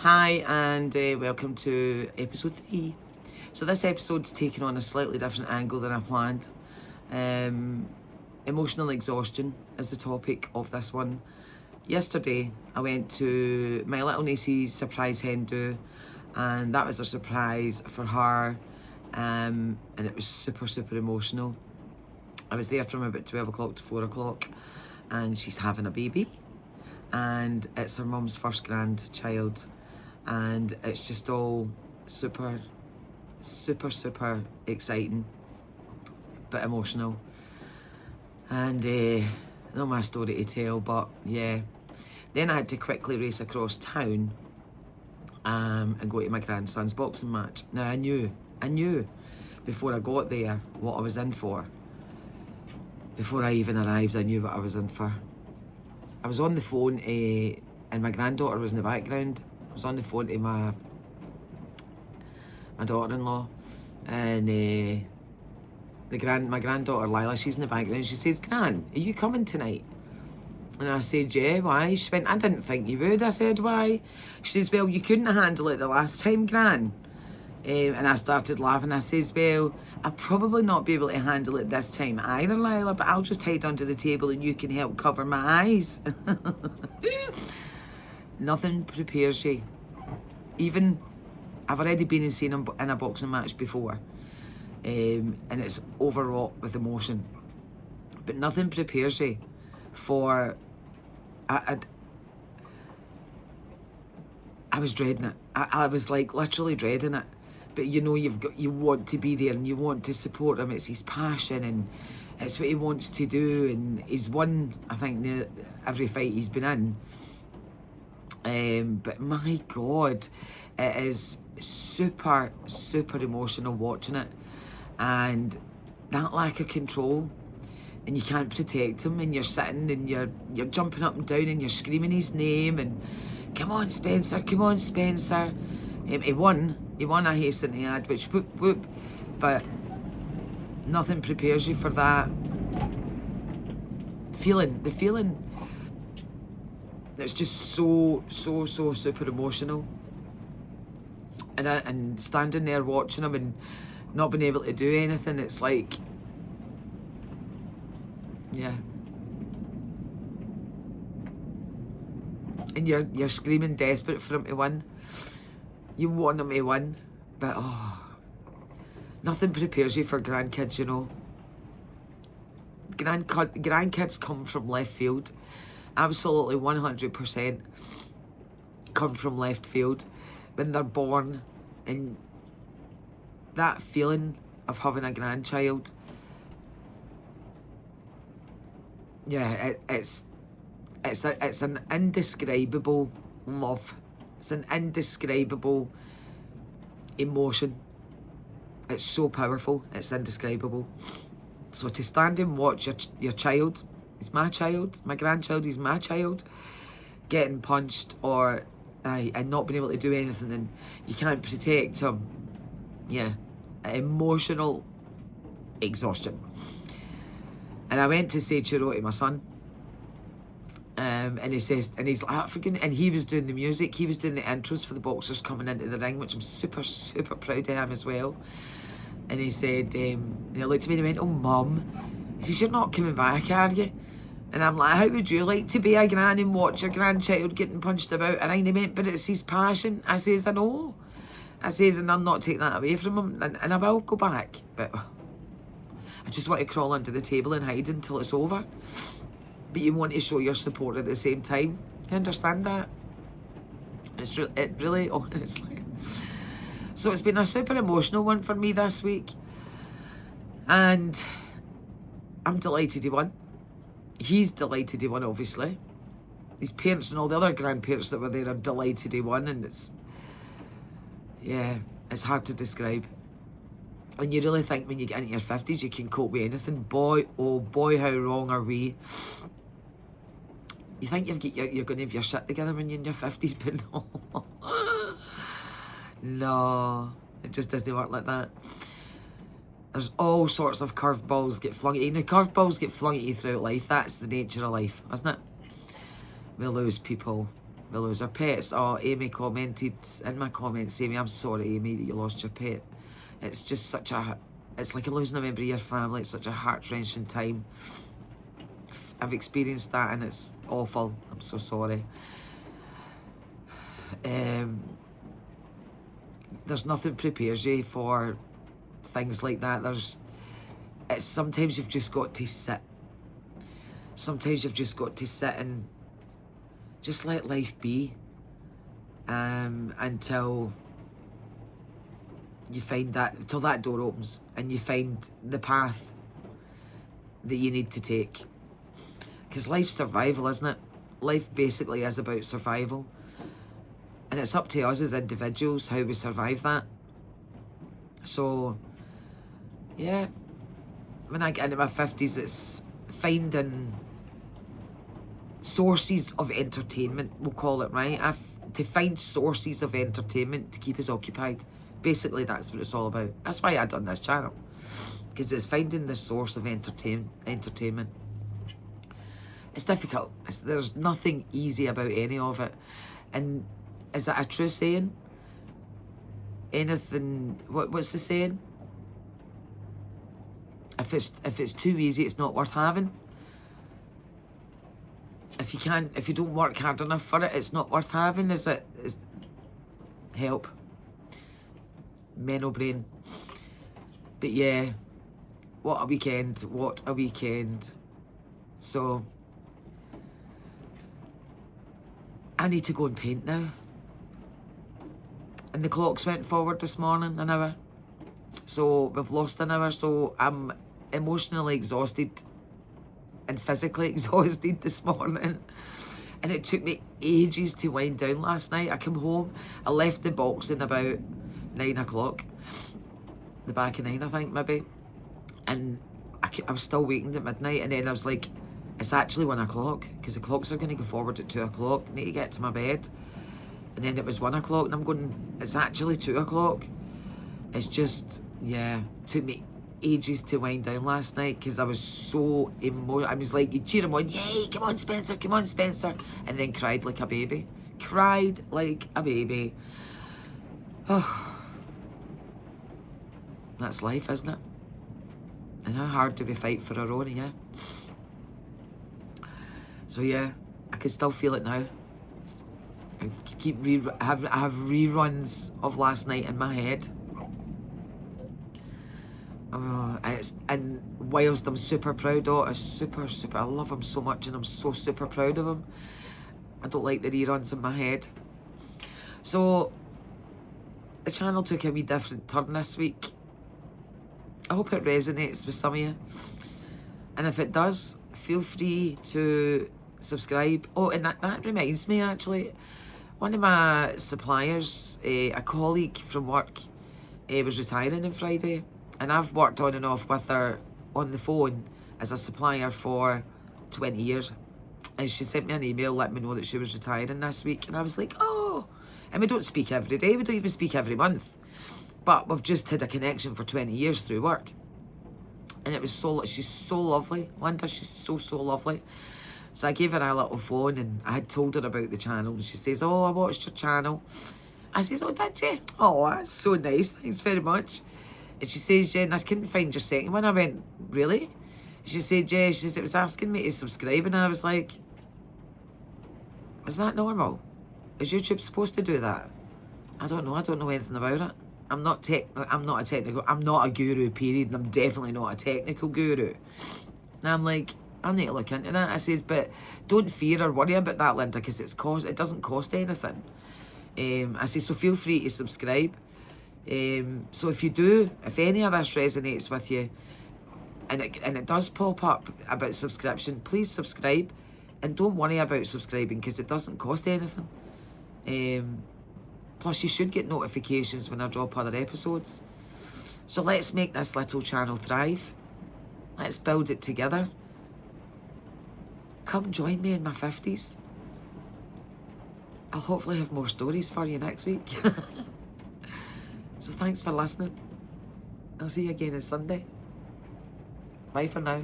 Hi and welcome to episode 3. So this episode's taken on a slightly different angle than I planned. Emotional exhaustion is the topic of this one. Yesterday I went to my little niece's surprise hen do, and that was a surprise for her, and it was super emotional. I was there from about 12 o'clock to 4 o'clock, and she's having a baby, and it's her mum's first grandchild. And it's just all super exciting, but emotional. And not my story to tell, but yeah. Then I had to quickly race across town and go to my grandson's boxing match. Now I knew before I got there what I was in for. Before I even arrived, I knew what I was in for. I was on the phone and my granddaughter was in the background. I was on the phone to my daughter-in-law, and my granddaughter Lila, she's in the background. She says, "Gran, are you coming tonight?" And I said, "Yeah, why?" She went, "I didn't think you would." I said, "Why?" She says, "Well, you couldn't handle it the last time, Gran." And I started laughing. I says, "Well, I'll probably not be able to handle it this time either, Lila, but I'll just hide under the table and you can help cover my eyes." Nothing prepares you. Even, I've already been in a boxing match before, and it's overwrought with emotion. But nothing prepares you for. I was dreading it. I was like literally dreading it. But you know, you want to be there and you want to support him. It's his passion and it's what he wants to do. And he's won, I think, every fight he's been in. But my God, it is super emotional watching it, and that lack of control, and you can't protect him, and you're sitting and you're jumping up and down and you're screaming his name and come on Spencer, he won, I hasten to add, which whoop, but nothing prepares you for that feeling, the feeling. It's just so super emotional, and standing there watching him and not being able to do anything, it's like, yeah. And you're screaming desperate for him to win. You want him to win, but nothing prepares you for grandkids, you know. Grandkids come from left field. Absolutely 100% come from left field when they're born, and that feeling of having a grandchild, yeah, it's an indescribable love. It's an indescribable emotion. It's so powerful. It's indescribable. So to stand and watch your child, it's my child, my grandchild is my child, getting punched or and not being able to do anything, and you can't protect him. Yeah, emotional exhaustion. And I went to say churro to my son, and he says, and he's like, and he was doing the music, he was doing the intros for the boxers coming into the ring, which I'm super proud of him as well. And he said, and he looked at me and he went, "Oh, Mum," he says, "You're not coming back, are you?" And I'm like, "How would you like to be a gran and watch your grandchild getting punched about?" And he went, "But it's his passion." I says, "I know." I says, "And I'll not take that away from him, and I will go back. But I just want to crawl under the table and hide until it's over." But you want to show your support at the same time. You understand that? It really, honestly. So it's been a super emotional one for me this week. And I'm delighted he won. He's delighted he won, obviously. His parents and all the other grandparents that were there are delighted he won, and it's hard to describe. And you really think when you get into your 50s you can cope with anything. Boy, oh boy, how wrong are we? You think you're going to have your shit together when you're in your 50s, but no. No, it just doesn't work like that. There's all sorts of curveballs get flung at you. Now, curveballs get flung at you throughout life. That's the nature of life, isn't it? We lose people. we lose our pets. Oh, Amy commented in my comments, Amy, I'm sorry, Amy, that you lost your pet. It's just such a, it's like losing a member of your family. It's such a heart-wrenching time. I've experienced that and it's awful. I'm so sorry. There's nothing prepares you for things like that. It's sometimes you've just got to sit. Sometimes you've just got to sit and just let life be, until you find that, until that door opens and you find the path that you need to take. Because life's survival, isn't it? Life basically is about survival. And it's up to us as individuals how we survive that. So, yeah. When I get into my 50s, it's finding sources of entertainment, we'll call it, right? To find sources of entertainment to keep us occupied. Basically, that's what it's all about. That's why I done this channel. Because it's finding the source of entertainment. It's difficult. There's nothing easy about any of it. And is that a true saying? Anything, what's the saying? If it's too easy, it's not worth having. If you don't work hard enough for it, it's not worth having, is it? Help. Mental brain. But yeah, what a weekend, what a weekend. So, I need to go and paint now. And the clocks went forward this morning an hour. So we've lost an hour, so I'm emotionally exhausted and physically exhausted this morning. And it took me ages to wind down last night. I came home, I left the boxing about 9 o'clock. The back of 9, I think, maybe. And I was still waking at midnight, and then I was like, it's actually 1 o'clock, because the clocks are going to go forward at 2 o'clock. I need to get to my bed. And then it was 1 o'clock, and I'm going, it's actually 2 o'clock. It's just, yeah, took me ages to wind down last night because I was so emotional. I was like, you cheer him on, yay, come on, Spencer, come on, Spencer. And then cried like a baby. Cried like a baby. Oh. That's life, isn't it? And how hard do we fight for our own, yeah? So yeah, I can still feel it now. I have reruns of last night in my head. And whilst I'm super proud of it, I love him so much and I'm so super proud of him, I don't like the reruns in my head. So the channel took a wee different turn this week. I hope it resonates with some of you. And if it does, feel free to subscribe. Oh, and that reminds me, actually, one of my suppliers, a colleague from work, was retiring on Friday. And I've worked on and off with her on the phone as a supplier for 20 years. And she sent me an email letting me know that she was retiring this week. And I was like, oh. And we don't speak every day. We don't even speak every month. But we've just had a connection for 20 years through work. And it was she's so lovely. Linda, she's so, so lovely. So I gave her a little phone and I had told her about the channel. And she says, oh, I watched your channel. I says, oh, did you? Oh, that's so nice. Thanks very much. And she says, Jen, I couldn't find your second one. I went, really? She said, yeah, she says, it was asking me to subscribe. And I was like, is that normal? Is YouTube supposed to do that? I don't know. I don't know anything about it. I'm not a guru, period. And I'm definitely not a technical guru. And I'm like, I need to look into that. I says, but don't fear or worry about that, Linda, because it doesn't cost anything. I say, so feel free to subscribe. So if you do, if any of this resonates with you, and it does pop up about subscription, please subscribe, and don't worry about subscribing because it doesn't cost anything. Plus you should get notifications when I drop other episodes. So let's make this little channel thrive. Let's build it together. Come join me in my 50s. I'll hopefully have more stories for you next week. So thanks for listening. I'll see you again on Sunday. Bye for now.